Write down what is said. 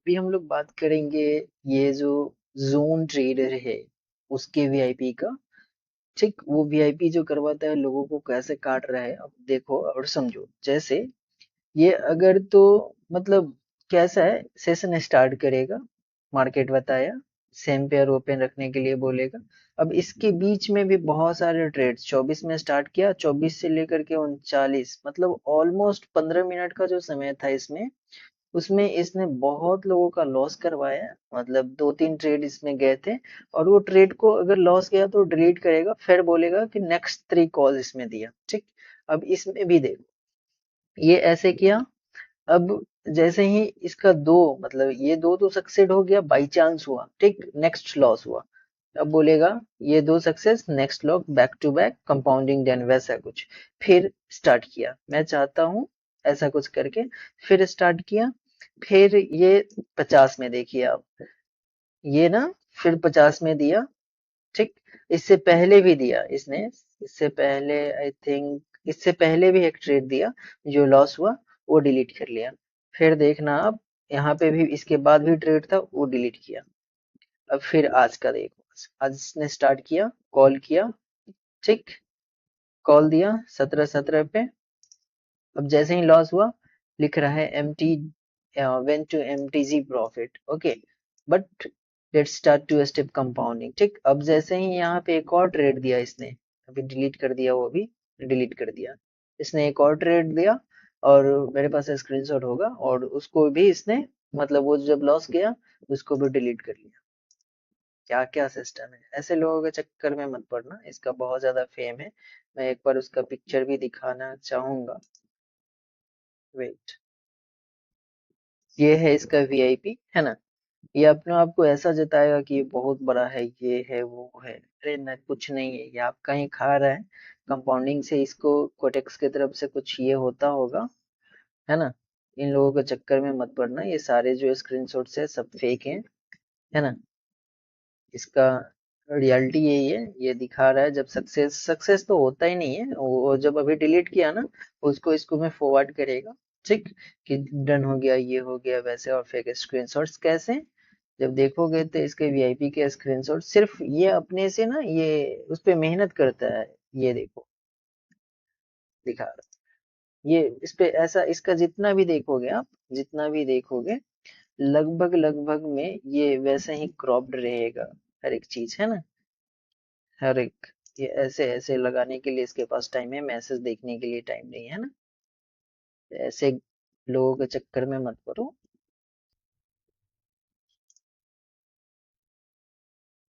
अभी हम लोग बात करेंगे ये जो जोन ट्रेडर है उसके वीआईपी का। ठीक, वो वीआईपी जो करवाता है लोगों को कैसे काट रहा है, अब देखो और समझो। जैसे ये अगर तो मतलब कैसा है, सेशन स्टार्ट करेगा, मार्केट बताया, सेम पेयर ओपन रखने के लिए बोलेगा। अब इसके बीच में भी बहुत सारे ट्रेड्स 24 में स्टार्ट किया, 24 से लेकर के 39 मतलब ऑलमोस्ट 15 मिनट का जो समय था इसमें, उसमें इसने बहुत लोगों का लॉस करवाया। मतलब 2-3 ट्रेड इसमें गए थे, और वो ट्रेड को अगर लॉस गया तो डिलीट करेगा, फिर बोलेगा कि नेक्स्ट 3 कॉल इसमें दिया। ठीक, अब इसमें भी देखो, ये ऐसे किया। अब जैसे ही इसका दो, मतलब ये दो तो सक्सेड हो गया, बाई चांस हुआ, ठीक, नेक्स्ट लॉस हुआ। अब बोलेगा ये दो success, next loss, back to back compounding then, वैसा कुछ। फिर स्टार्ट किया, मैं चाहता हूं ऐसा कुछ करके, फिर स्टार्ट किया। फिर ये 50 में देखिए आप, ये ना फिर 50 में दिया। ठीक, इससे पहले भी दिया इसने, इससे पहले आई थिंक, इससे पहले भी एक ट्रेड दिया, जो लॉस हुआ, वो डिलीट कर लिया। फिर देखना आप, यहाँ पे भी इसके बाद भी ट्रेड था, वो डिलीट किया। अब फिर आज का देखो, आज इसने स्टार्ट किया, कॉल किया, ठीक, कॉल दिया 17-17 पे। अब जैसे ही लॉस हुआ, लिख रहा है M T, went to M T G profit, okay, but let's start two step compounding. ठीक, अब जैसे ही यहाँ पे एक और ट्रेड दिया इसने, अभी डिलीट कर दिया, वो भी डिलीट कर दिया। इसने एक और ट्रेड दिया, और मेरे पास स्क्रीनशॉट होगा, और उसको भी इसने, मतलब वो जब लॉस गया उसको भी डिलीट कर लिया। क्या क्या सिस्टम है, ऐसे लोगों के चक्कर में मत पड़ना, इसका बहुत ज्यादा फेम है। मैं एक बार उसका पिक्चर भी दिखाना चाहूंगा, वेट। ये है इसका वीआईपी, है ना। ये अपने आप को ऐसा जताएगा कि ये बहुत बड़ा है, ये है वो है, अरे न, कुछ नहीं है, ये आपका ही खा रहा है। कंपाउंडिंग से इसको कोटेक्स की तरफ से कुछ ये होता होगा, है ना। इन लोगों के चक्कर में मत पड़ना, ये सारे जो स्क्रीनशॉट्स है सब फेक हैं, है ना। इसका रियलिटी यही है, ये दिखा रहा है जब सक्सेस, सक्सेस तो होता ही नहीं है वो, जब अभी डिलीट किया ना, उसको इसको में फॉरवर्ड करेगा। ठीक, कि डन हो गया, ये हो गया, वैसे। और फेक स्क्रीनशॉट्स कैसे, जब देखोगे तो इसके वीआईपी के स्क्रीनशॉट, सिर्फ ये अपने से ना, ये उस पे मेहनत करता है। ये देखो, दिखा रहा है। ये इस पे ऐसा, इसका जितना भी देखोगे आप, जितना भी देखोगे, लगभग लगभग में ये वैसे ही क्रॉप्ड रहेगा, हर एक चीज, है ना। हर एक, ये ऐसे ऐसे लगाने के लिए इसके पास टाइम है, मैसेज देखने के लिए टाइम नहीं है ना। ऐसे लोगों के चक्कर में मत पड़ो।